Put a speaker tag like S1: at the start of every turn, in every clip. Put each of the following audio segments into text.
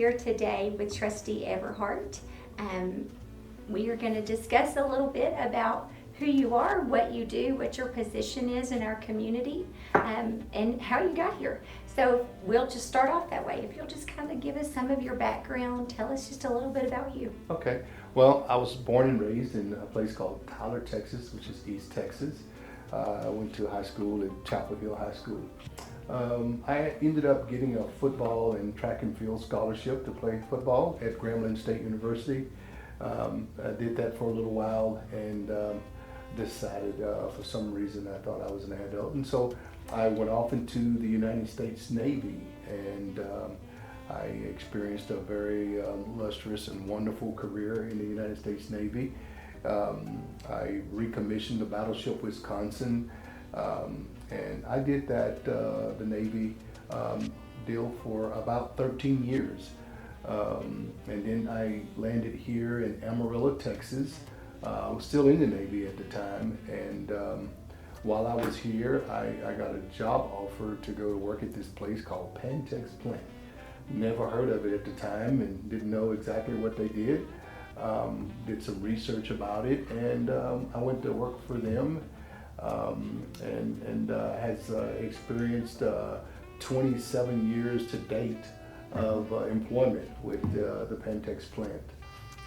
S1: here today with Trustee Everhart. We are going to discuss a little bit about who you are, what you do, what your position is in our community, and how you got here. So we'll just start off that way. If you'll just kind of give us some of your background, tell us just a little bit about you.
S2: Okay. Well, I was born and raised in a place called Tyler, Texas, which is East Texas. I went to high school at Chapel Hill High School. I ended up getting a football and track and field scholarship to play football at Grambling State University. I did that for a little while and decided for some reason I thought I was an adult. And so I went off into the United States Navy, and I experienced a very lustrous and wonderful career in the United States Navy. I recommissioned the battleship Wisconsin, and I did that, the Navy deal for about 13 years. And then I landed here in Amarillo, Texas. I was still in the Navy at the time, and while I was here, I got a job offer to go to work at this place called Pantex Plant. Never heard of it at the time and didn't know exactly what they did. Did some research about it, and I went to work for them, and has experienced 27 years to date of employment with the Pantex plant.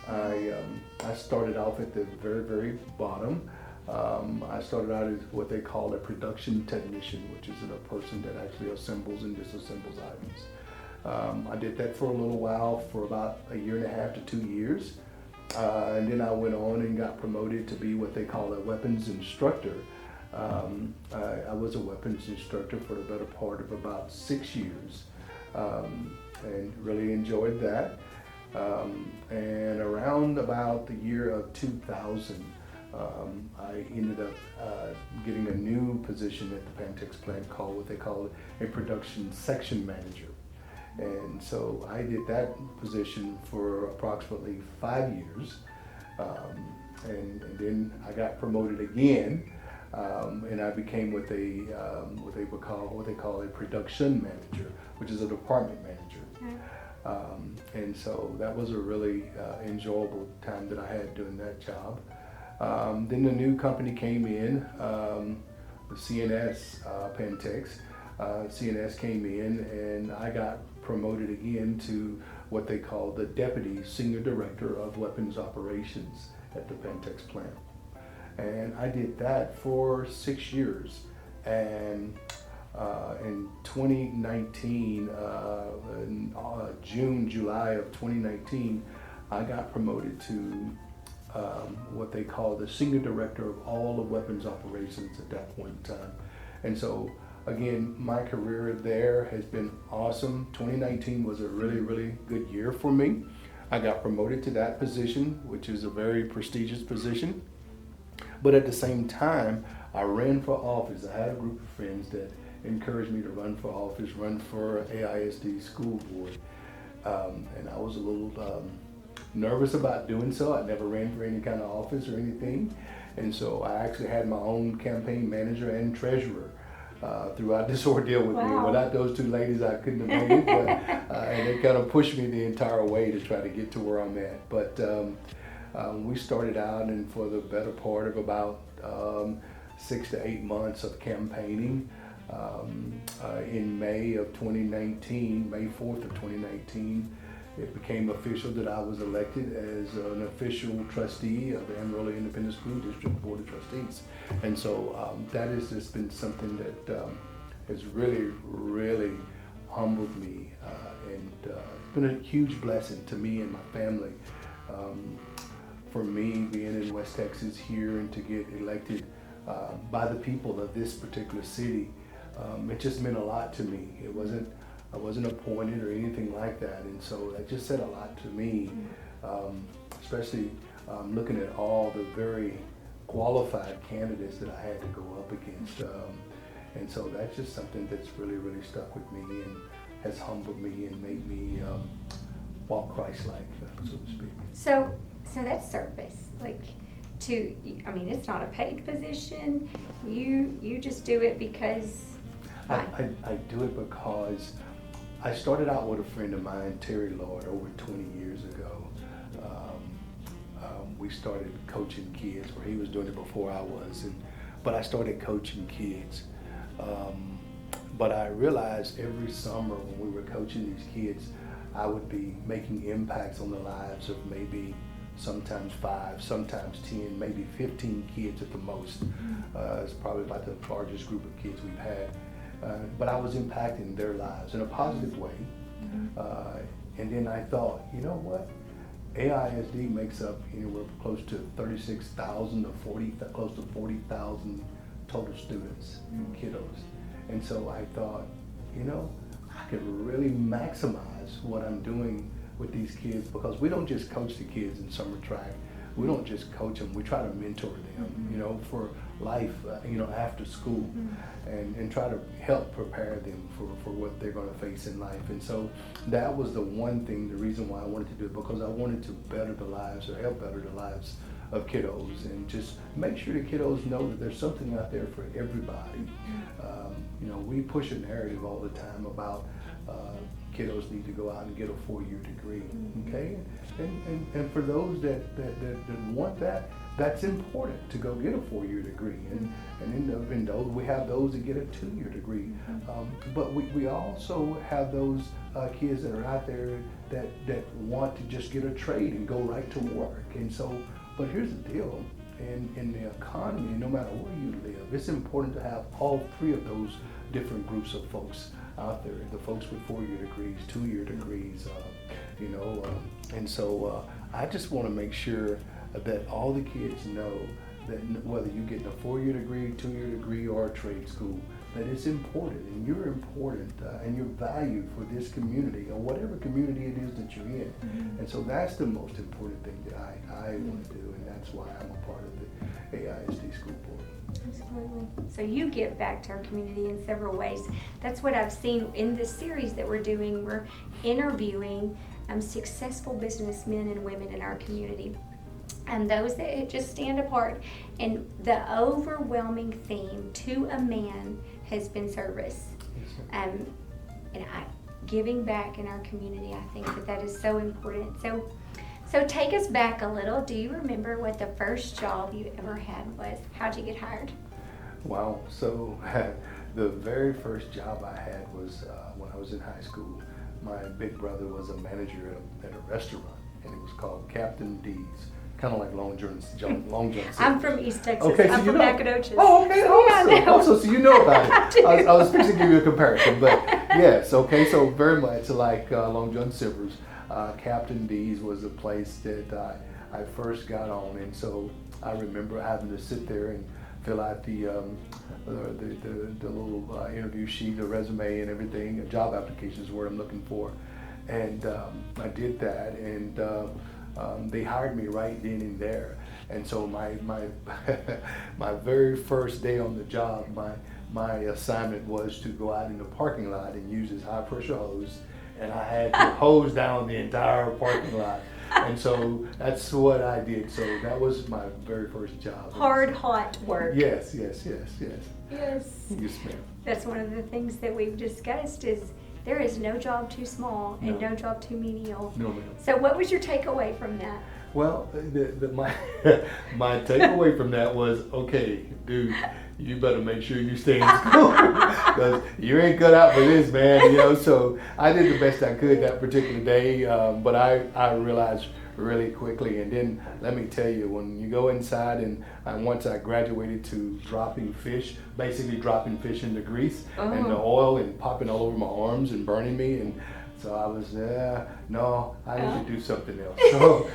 S2: I started off at the very, very bottom. I started out as what they call a production technician, which is a person that actually assembles and disassembles items. I did that for a little while, for about 1.5 to 2 years. And then I went on and got promoted to be what they call a weapons instructor. I was a weapons instructor for the better part of about 6 years, and really enjoyed that. And around about the year of 2000, I ended up getting a new position at the Pantex plant called what they call a production section manager. And so I did that position for approximately 5 years, and then I got promoted again, and I became what they call a production manager, which is a department manager. And so that was a really enjoyable time that I had doing that job. Then the new company came in, the CNS, Pantex. CNS came in, and I got promoted again to what they call the Deputy Senior Director of Weapons Operations at the Pantex plant. And I did that for 6 years. And in 2019, in June, July of 2019, I got promoted to what they call the Senior Director of all the Weapons Operations at that point in time. And so again, my career there has been awesome. 2019 was a really, really good year for me. I got promoted to that position, which is a very prestigious position. But at the same time, I ran for office. I had a group of friends that encouraged me to run for office, run for AISD school board. And I was a little nervous about doing so. I never ran for any kind of office or anything. And so I actually had my own campaign manager and treasurer throughout this ordeal with me. Without those two ladies, I couldn't have made it, but and they kind of pushed me the entire way to try to get to where I'm at. But we started out, and for the better part of about 6 to 8 months of campaigning, in May of 2019, May 4th of 2019, it became official that I was elected as an official trustee of the Amarillo Independent School District Board of Trustees. And so that has just been something that has really, really humbled me. And it's been a huge blessing to me and my family. For me, being in West Texas here and to get elected by the people of this particular city, it just meant a lot to me. I wasn't appointed or anything like that, and so that just said a lot to me, especially looking at all the very qualified candidates that I had to go up against. And so that's just something that's really, really stuck with me and has humbled me and made me walk Christ-like, so to speak.
S1: So that's service. Like, it's not a paid position. You just do it because
S2: I do it because I started out with a friend of mine, Terry Lloyd, over 20 years ago. We started coaching kids, or he was doing it before I was, but I started coaching kids. But I realized every summer when we were coaching these kids, I would be making impacts on the lives of maybe sometimes 5, sometimes 10, maybe 15 kids at the most. It's probably about the largest group of kids we've had. But I was impacting their lives in a positive way. And then I thought, you know what? AISD makes up anywhere close to 36,000 to close to 40,000 total students, kiddos. And so I thought, you know, I could really maximize what I'm doing with these kids, because we don't just coach the kids in summer track. We don't just coach them, we try to mentor them, you know, for life, you know, after school, and try to help prepare them for what they're going to face in life. And so that was the one thing, the reason why I wanted to do it, because I wanted to better the lives, or help better the lives of kiddos, and just make sure the kiddos know that there's something out there for everybody. You know, we push a narrative all the time about kiddos need to go out and get a 4-year degree, okay? And for those that want that, that's important to go get a 4-year degree. And in those, we have those that get a 2-year degree. But we also have those kids that are out there that want to just get a trade and go right to work. And so, but here's the deal. In the economy, no matter where you live, it's important to have all 3 of those different groups of folks out there. The folks with 4-year degrees, 2-year degrees, you know, and so I just want to make sure that all the kids know that whether you get a 4-year degree, 2-year degree, or a trade school, that it's important, and you're important, and you're valued for this community, or whatever community it is that you're in. And so that's the most important thing that I want to do, and that's why I'm a part of the AISD School Board.
S1: Absolutely. So you give back to our community in several ways. That's what I've seen in this series that we're doing. We're interviewing successful businessmen and women in our community, and those that just stand apart. And the overwhelming theme to a man has been service. And giving back in our community. I think that is so important. So take us back a little. Do you remember what the first job you ever had was? How'd you get hired?
S2: Wow. So the very first job I had was when I was in high school. My big brother was a manager at a restaurant, and it was called Captain D's. Kind of like Long John Silver's.
S1: I'm from East Texas.
S2: Okay, so
S1: I'm from Nacogdoches.
S2: Oh, okay, awesome.
S1: Yeah,
S2: Also, so you know about it.
S1: I
S2: I was fixing to give you a comparison, but yes, okay, so very much like Long John Silver's, Captain D's was the place that I first got on, and so I remember having to sit there and fill out the little interview sheet, the resume and everything. A job application is what I'm looking for, and I did that, and they hired me right then and there. And so my my very first day on the job, my assignment was to go out in the parking lot and use this high pressure hose, and I had to hose down the entire parking lot. And so that's what I did. So that was my very first job.
S1: Hard, hot work.
S2: Yes.
S1: Yes.
S2: Yes, ma'am.
S1: That's one of the things that we've discussed is there is no job too small and no job too menial.
S2: No, ma'am.
S1: So what was your takeaway from that?
S2: Well, my takeaway from that was, okay, dude, you better make sure you stay in school because you ain't cut out for this, man. You know, so I did the best I could that particular day, but I realized really quickly. And then let me tell you, when you go inside, and once I graduated to dropping fish, basically dropping fish in the grease and the oil and popping all over my arms and burning me, and so I was, no, I need to do something else. So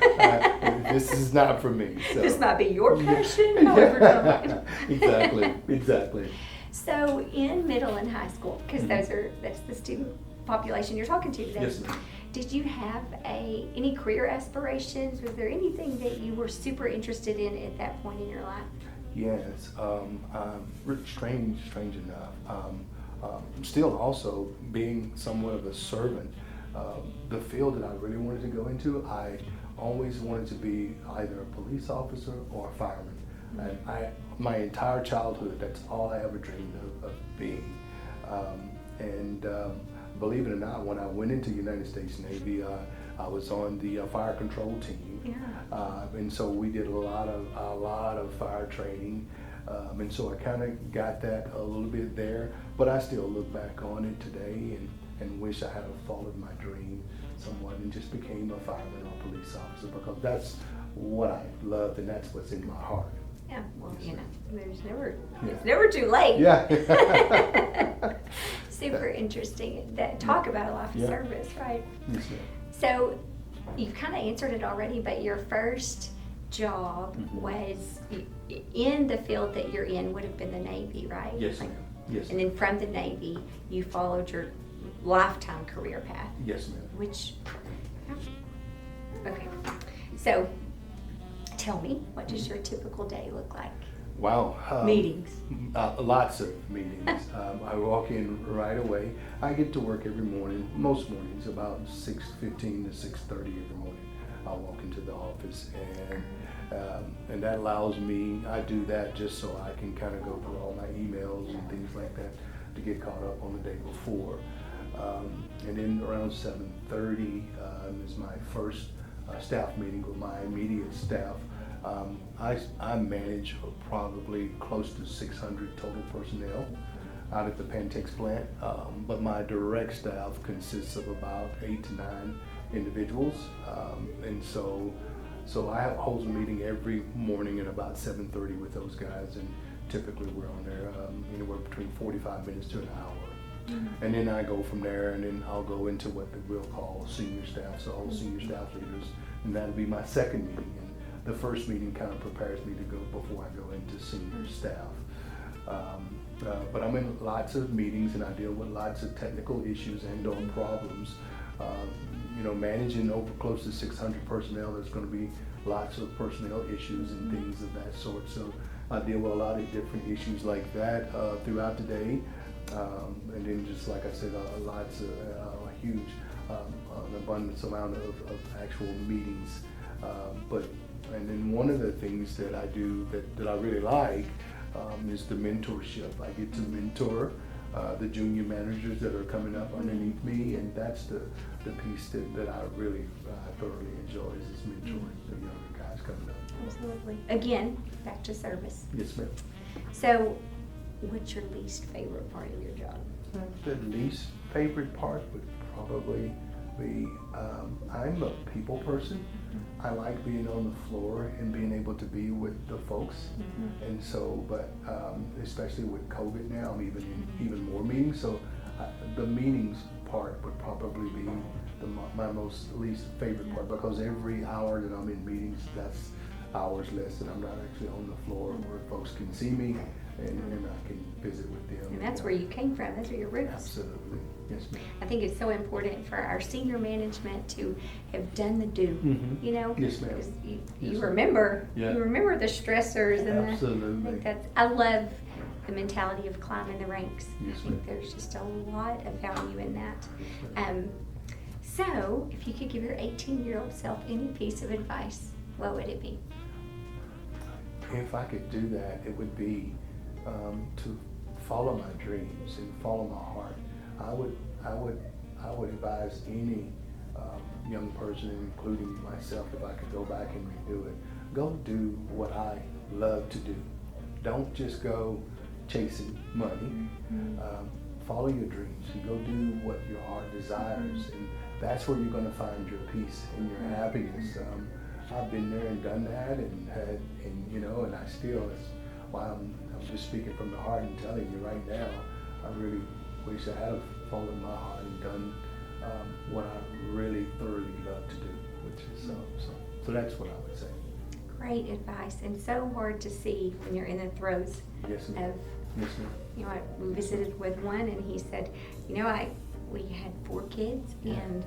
S2: this is not for me. So.
S1: This might be your passion, however not.
S2: Exactly.
S1: So in middle and high school, because that's the student population you're talking to today.
S2: Yes, ma'am.
S1: Did you have any career aspirations? Was there anything that you were super interested in at that point in your life?
S2: Yes, strange enough. Still also being somewhat of a servant, the field that I really wanted to go into, I always wanted to be either a police officer or a fireman. And my entire childhood, that's all I ever dreamed of being. believe it or not, when I went into United States Navy, I was on the fire control team.
S1: Yeah.
S2: And so we did a lot of fire training. And so I kind of got that a little bit there, but I still look back on it today and wish I had followed my dream somewhat and just became a fireman or police officer, because that's what I loved and that's what's in my heart.
S1: Yeah, well,
S2: Yes,
S1: it's never too late.
S2: Yeah.
S1: Super interesting. That talk about a life of
S2: Yeah.
S1: service, right?
S2: Yes, ma'am.
S1: So you've kind of answered it already, but your first job
S2: Mhm.
S1: was in the field that you're in would have been the Navy, right?
S2: Yes, ma'am. Yes.
S1: And then from the Navy, you followed your lifetime career path,
S2: Yes, ma'am.
S1: which, okay. So tell me, what does your typical day look like?
S2: Wow.
S1: Meetings.
S2: Lots of meetings. I walk in right away. I get to work every morning, most mornings, about 6:15 to 6:30 every morning. I walk into the office, and that allows me, I do that just so I can kind of go through all my emails and things like that to get caught up on the day before. And then around 7:30 is my first staff meeting with my immediate staff. I manage probably close to 600 total personnel out at the Pantex plant, but my direct staff consists of about 8 to 9 individuals, and so I hold a meeting every morning at about 7:30 with those guys, and typically we're on there anywhere between 45 minutes to an hour. Mm-hmm. And then I go from there, and then I'll go into what we'll call senior staff, so all senior staff leaders, and that'll be my second meeting. And the first meeting kind of prepares me to go before I go into senior staff. But I'm in lots of meetings, and I deal with lots of technical issues and/or problems. Managing over close to 600 personnel, there's going to be lots of personnel issues and things of that sort. So I deal with a lot of different issues like that throughout the day. And then just like I said, lots of a huge an abundance amount of actual meetings. And then one of the things that I do that I really like is the mentorship. I get to mentor the junior managers that are coming up underneath me, and that's the piece that I really thoroughly enjoy, is mentoring the younger guys coming up.
S1: Absolutely. Again, back to service.
S2: Yes, ma'am.
S1: So what's your least favorite part of your job?
S2: The least favorite part would probably be, I'm a people person. I like being on the floor and being able to be with the folks. Mm-hmm. And so, but especially with COVID now, I'm even more meetings. So the meetings part would probably be my most least favorite part, because every hour that I'm in meetings, that's hours less that I'm not actually on the floor where folks can see me and I can visit with them.
S1: And that's where you came from. Those are your roots.
S2: Absolutely. Yes, ma'am.
S1: I think it's so important for our senior management to have done the do.
S2: Mm-hmm.
S1: You know,
S2: yes, ma'am.
S1: You remember, you remember the stressors and
S2: absolutely.
S1: I love the mentality of climbing the ranks.
S2: Yes,
S1: I think there's just a lot of value in that. So, if you could give your 18-year-old self any piece of advice, what would it be?
S2: If I could do that, it would be to follow my dreams and follow my heart. I would advise any young person, including myself, if I could go back and redo it, go do what I love to do. Don't just go chasing money. Mm-hmm. Follow your dreams and go do what your heart desires, and that's where you're going to find your peace and your happiness. I've been there and done that, and I still, that's why I'm just speaking from the heart and telling you right now, I really wish I had followed my heart and done what I really thoroughly love to do, which is so that's what I would say.
S1: Great advice, and so hard to see when you're in the throes
S2: Yes, ma'am.
S1: of.
S2: Yes, ma'am.
S1: I visited with one, and he said, we had 4 kids and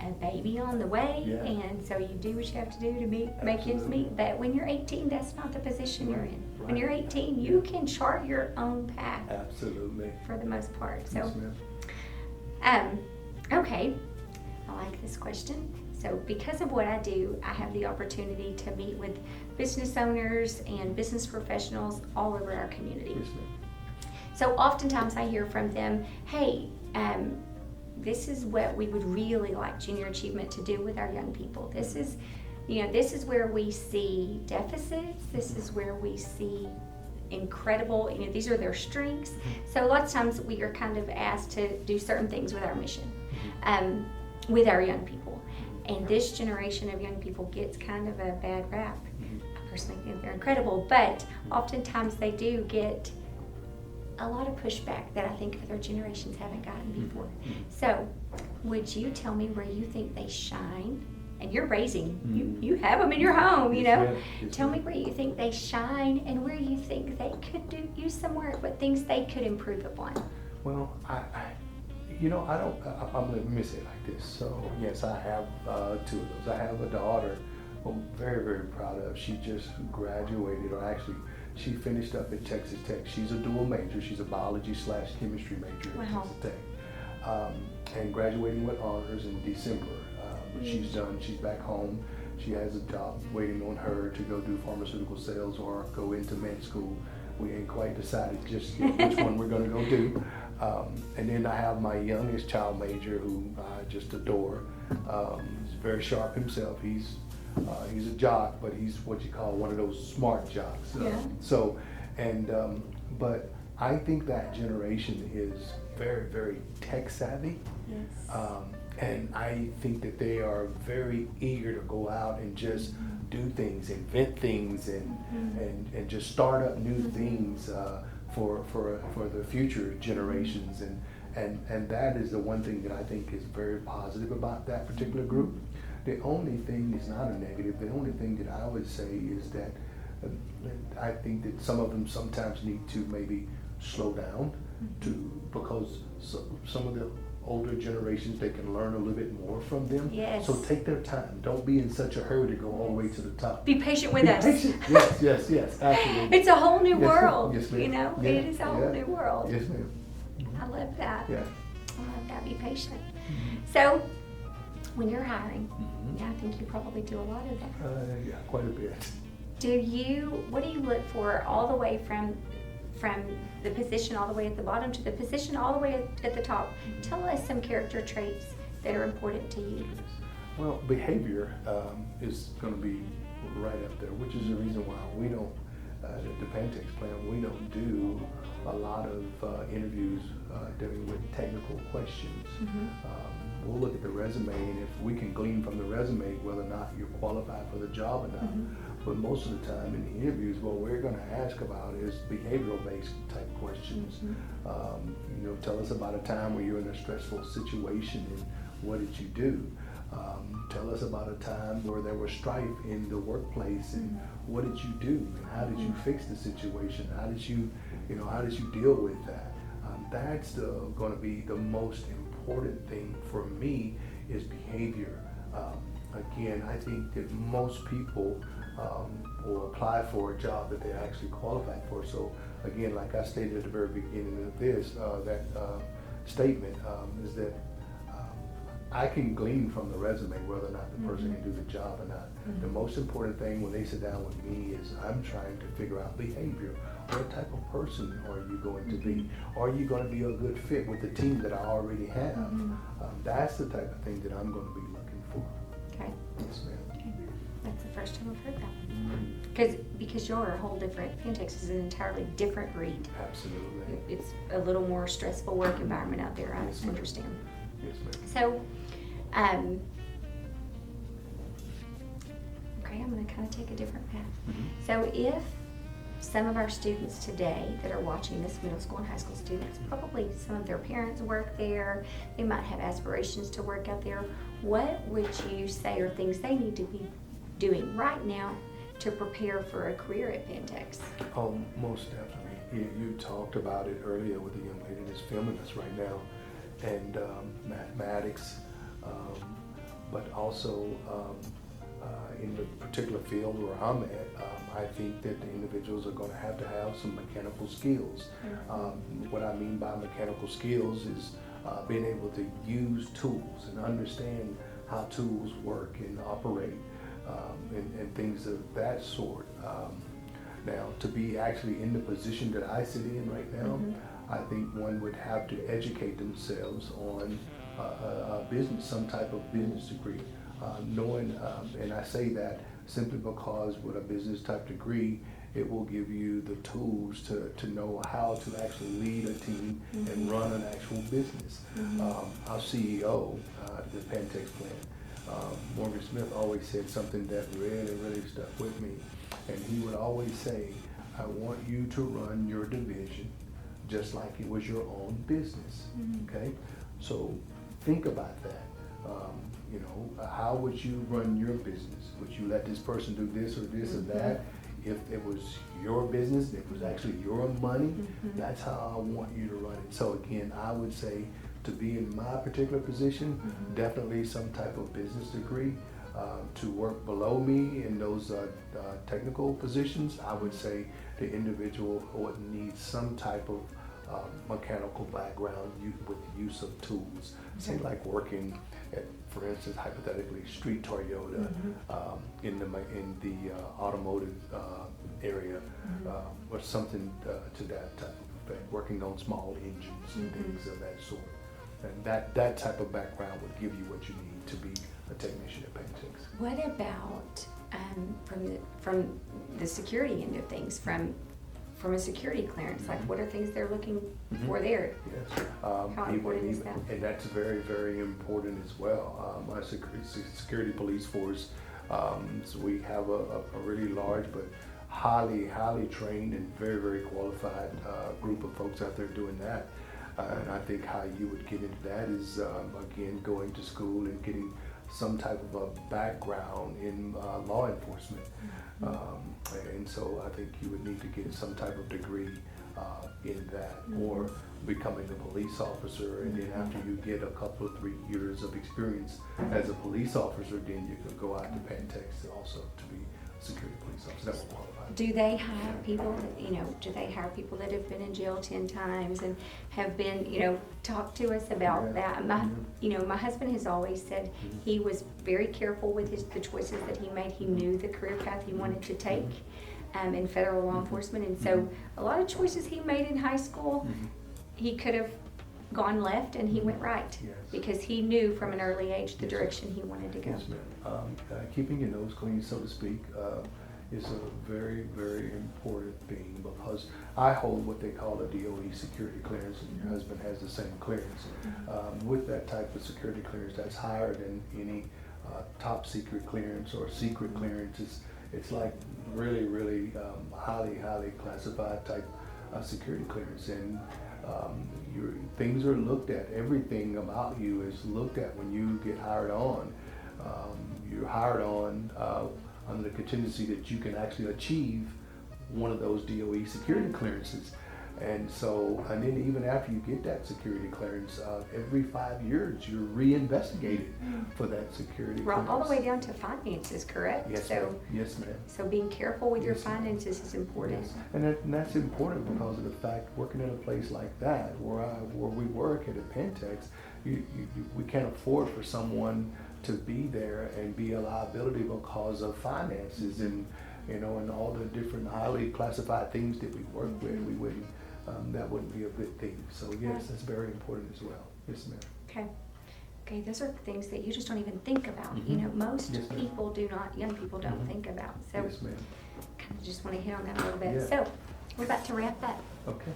S1: a baby on the way, and so you do what you have to do to make ends meet. But when you're 18, that's not the position you're in. Right. When you're 18, you can chart your own path.
S2: Absolutely.
S1: For the most part. So,
S2: yes,
S1: okay, I like this question. So because of what I do, I have the opportunity to meet with business owners and business professionals all over our community.
S2: Yes, ma'am.
S1: So oftentimes I hear from them, hey, this is what we would really like Junior Achievement to do with our young people. This is, this is where we see deficits. This is where we see incredible, these are their strengths. So a lot of times we are kind of asked to do certain things with our mission, with our young people. And this generation of young people gets kind of a bad rap. I personally think they're incredible, but oftentimes they do get a lot of pushback that I think other generations haven't gotten before. So would you tell me where you think they shine? And you're raising, you have them in your home, Tell me where you think they shine and where you think they could use some work, what things they could improve upon.
S2: Well, let me say it like this. So yes, I have 2 of those. I have a daughter who I'm very, very proud of. She just graduated, or actually she finished up at Texas Tech. She's a dual major. She's a biology/chemistry major at Texas Tech. And graduating with honors in December. But she's done, she's back home. She has a job waiting on her to go do pharmaceutical sales or go into med school. We ain't quite decided just yet which one we're gonna go do. And then I have my youngest child major who I just adore. He's very sharp himself. He's a jock, but he's what you call one of those smart jocks. But I think that generation is very, very tech savvy.
S1: Yes.
S2: And I think that they are very eager to go out and just do things, invent things, and just start up new things for the future generations. And that is the one thing that I think is very positive about that particular group. The only thing is not a negative. The only thing that I would say is that I think that some of them sometimes need to maybe slow down because some of the older generations, they can learn a little bit more from them.
S1: Yes.
S2: So take their time. Don't be in such a hurry to go all the way to the top.
S1: Be patient with us.
S2: Patient. Yes, absolutely.
S1: It's a whole new world.
S2: Yes, ma'am.
S1: It is a whole new world.
S2: Yes, ma'am.
S1: I love that.
S2: Yeah.
S1: I love that. Be patient. So, when you're hiring, I think you probably do a lot of that.
S2: Yeah, quite a bit.
S1: What do you look for all the way from the position all the way at the bottom to the position all the way at the top? Tell us some character traits that are important to you.
S2: Well, behavior is going to be right up there, which is the reason why we don't, at the Pentex plant, we don't do a lot of interviews dealing with technical questions. We'll look at the resume, and if we can glean from the resume whether or not you're qualified for the job or not. But most of the time in the interviews, what we're going to ask about is behavioral-based type questions. Tell us about a time where you're in a stressful situation and what did you do? Tell us about a time where there was strife in the workplace and what did you do? And how did you fix the situation? How did you deal with that? That's going to be the most important thing for me is behavior. Again, I think that most people will apply for a job that they're actually qualified for. So again, like I stated at the very beginning of this, that statement is that I can glean from the resume whether or not the person can do the job or not. The most important thing when they sit down with me is I'm trying to figure out behavior. What type of person are you going to be? Are you going to be a good fit with the team that I already have? That's the type of thing that I'm going to be looking for.
S1: Okay.
S2: Yes, ma'am.
S1: Okay. That's the first time I've heard that. Because you're a whole different, Pentex is an entirely different breed.
S2: Absolutely.
S1: It's a little more stressful work environment out there,
S2: Yes,
S1: I
S2: ma'am.
S1: understand.
S2: Yes, ma'am.
S1: So, okay, I'm going to kind of take a different path. So if some of our students today that are watching this, middle school and high school students, probably some of their parents work there, they might have aspirations to work out there, what would you say are things they need to be doing right now to prepare for a career at Pentex?
S2: Oh, most definitely. You talked about it earlier with the young lady that's filming us right now, and mathematics, but also in the particular field where I'm at, I think that the individuals are going to have some mechanical skills. What I mean by mechanical skills is being able to use tools and understand how tools work and operate, and things of that sort. Now, to be actually in the position that I sit in right now, I think one would have to educate themselves on a business, some type of business degree. Knowing, and I say that simply because with a business type degree, it will give you the tools to know how to actually lead a team and run an actual business. Our CEO, the Pentex plant, Morgan Smith, always said something that really stuck with me. And he would always say, I want you to run your division just like it was your own business, okay? So think about that. You know, how would you run your business? Would you let this person do this or this or that? If it was your business, it was actually your money, that's how I want you to run it. So again, I would say to be in my particular position, definitely some type of business degree. To work below me in those technical positions, I would say the individual would need some type of mechanical background with the use of tools. Say like working at, for instance, hypothetically, Street Toyota in the automotive area, or something to that type of effect, working on small engines and things of that sort. And that type of background would give you what you need to be a technician at Pentex.
S1: What about from the security end of things, from a security clearance? Like, what are things they're looking for there?
S2: Yes.
S1: How important is that?
S2: And that's very important as well. Our security police force, so we have a really large but highly trained and very qualified group of folks out there doing that. And I think how you would get into that is, again, going to school and getting some type of a background in law enforcement. And so I think you would need to get some type of degree in that, or becoming a police officer, and then after you get a couple of 3 years of experience as a police officer, then you can go out to Pentex also to be a security police officer. That will qualify.
S1: Do they hire people that have been in jail 10 times and have been, talk to us about that. My husband has always said he was very careful with the choices that he made. He knew the career path he wanted to take in federal law enforcement. And so a lot of choices he made in high school, he could have gone left and he went right, because he knew from an early age the direction he wanted to go.
S2: Yes, ma'am. Keeping your nose clean, so to speak, is a very important thing, because I hold what they call a DOE security clearance, and your husband has the same clearance. With that type of security clearance, that's higher than any top secret clearance or secret clearance. It's like really highly classified type security clearance, and things are looked at. Everything about you is looked at when you get hired on. You're hired on under the contingency that you can actually achieve one of those DOE security clearances. And then even after you get that security clearance, every 5 years you're re-investigated for that security clearance.
S1: All the way down to finances, correct?
S2: Yes, ma'am. Yes, ma'am.
S1: So being careful with your finances is important.
S2: Yes. And that's important because of the fact, working in a place like that, where we work at a Pentex, we can't afford for someone to be there and be a liability because of finances and all the different highly classified things that we work with. We wouldn't. That wouldn't be a good thing. So yes, that's very important as well. Yes, ma'am.
S1: Okay, those are things that you just don't even think about. Most people do not, young people don't think about. So
S2: yes, ma'am.
S1: kind of just want to hit on that a little bit.
S2: Yeah.
S1: So we're about to wrap up.
S2: Okay.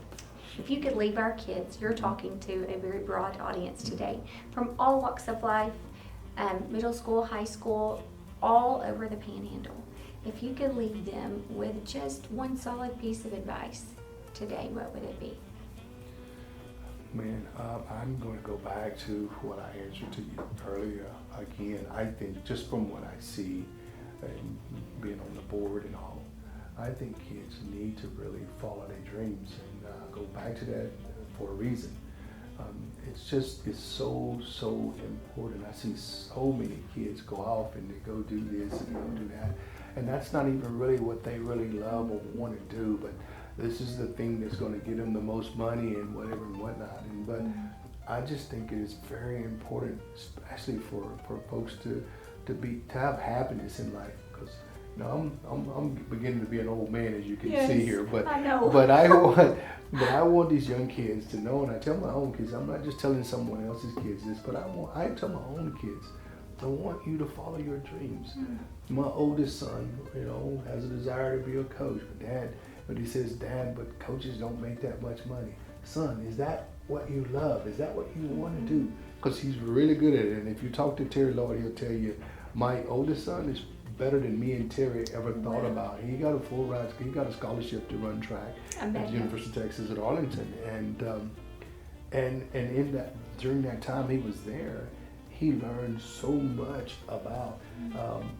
S1: If you could leave our kids, you're talking to a very broad audience today, from all walks of life, middle school, high school, all over the Panhandle. If you could leave them with just one solid piece of advice today, what would it be?
S2: Man, I'm going to go back to what I answered to you earlier. Again, I think just from what I see and being on the board and all, I think kids need to really follow their dreams and go back to that for a reason. It's so important. I see so many kids go off and they go do this and go do that. And that's not even really what they really love or want to do, but this is the thing that's going to get them the most money and whatever and whatnot. But I just think it is very important, especially for folks to have happiness in life, because Now I'm beginning to be an old man, as you can
S1: Yes,
S2: see here, but
S1: I know.
S2: but I want these young kids to know, and I tell my own kids, I'm not just telling someone else's kids this, but I tell my own kids, I want you to follow your dreams. My oldest son, has a desire to be a coach, but he says, Dad, but coaches don't make that much money. Son, is that what you love? Is that what you want to do? Because he's really good at it. And if you talk to Terry Lloyd, he'll tell you, my oldest son is better than me and Terry ever thought about. He got a full ride. He got a scholarship to run track at the University of Texas at Arlington. And in that, during that time he was there, he learned so much about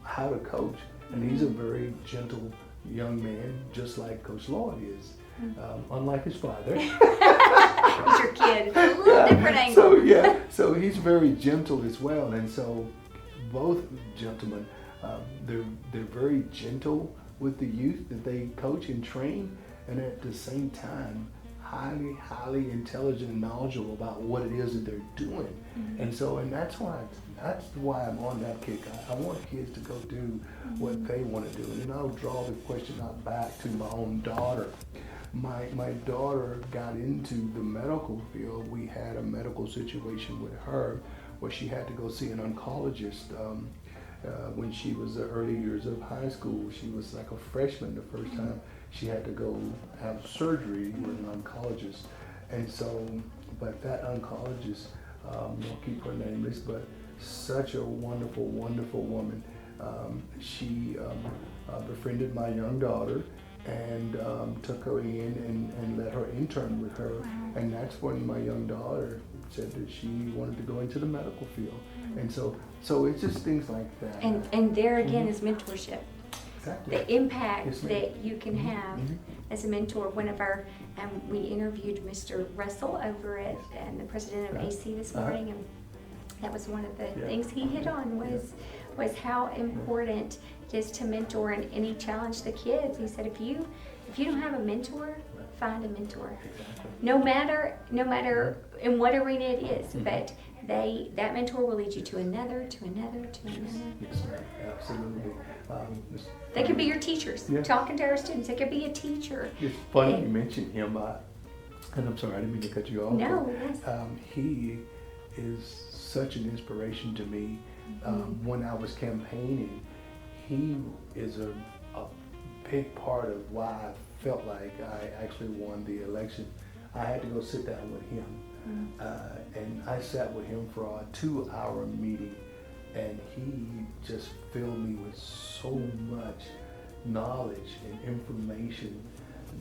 S2: how to coach. And he's a very gentle young man, just like Coach Lloyd is, unlike his father.
S1: He's your kid. It's a little different angle.
S2: So he's very gentle as well. And so both gentlemen, they're very gentle with the youth that they coach and train, and at the same time, highly intelligent and knowledgeable about what it is that they're doing. And that's why I'm on that kick. I want kids to go do what they want to do. And then I'll draw the question out back to my own daughter. My daughter got into the medical field. We had a medical situation with her where she had to go see an oncologist when she was the early years of high school. She was like a freshman the first time. She had to go have surgery with an oncologist. And so, but that oncologist, I'll keep her nameless, but such a wonderful, wonderful woman. She befriended my young daughter and took her in and let her intern with her. Wow. And that's when my young daughter said that she wanted to go into the medical field. And so it's just things like that.
S1: And there again is mentorship.
S2: Exactly.
S1: The impact that you can have as a mentor. One of our, we interviewed Mr. Russell over at the president of AC this morning, and that was one of the things he hit on was how important it is to mentor, and he challenged the kids. He said, if you don't have a mentor, find a mentor. No matter in what arena it is, but that mentor will lead you to another, to another, to another.
S2: Yes, absolutely.
S1: They could be your teachers.
S2: Yeah.
S1: Talking to our students, they could be a teacher.
S2: It's funny you mentioned him, and I'm sorry, I didn't mean to cut you off.
S1: No, yes.
S2: He is such an inspiration to me. When I was campaigning, he is a big part of why I felt like I actually won the election. I had to go sit down with him, and I sat with him for a 2-hour meeting, and he just filled me with so much knowledge and information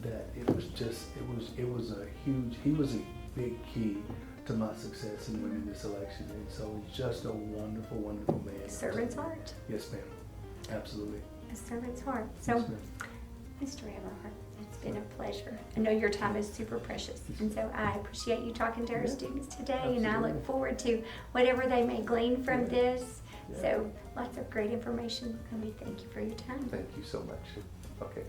S2: that he was a big key to my success in winning this election. And so he's just a wonderful, wonderful man.
S1: A servant's heart.
S2: Yes, ma'am. Absolutely.
S1: A servant's heart. So,
S2: Yes, ma'am.
S1: Mr. Everhart, it's been a pleasure. I know your time is super precious, and so I appreciate you talking to our students today, and I look forward to whatever they may glean from this.
S2: Yeah.
S1: So, lots of great information, and we thank you for your time.
S2: Thank you so much. Okay.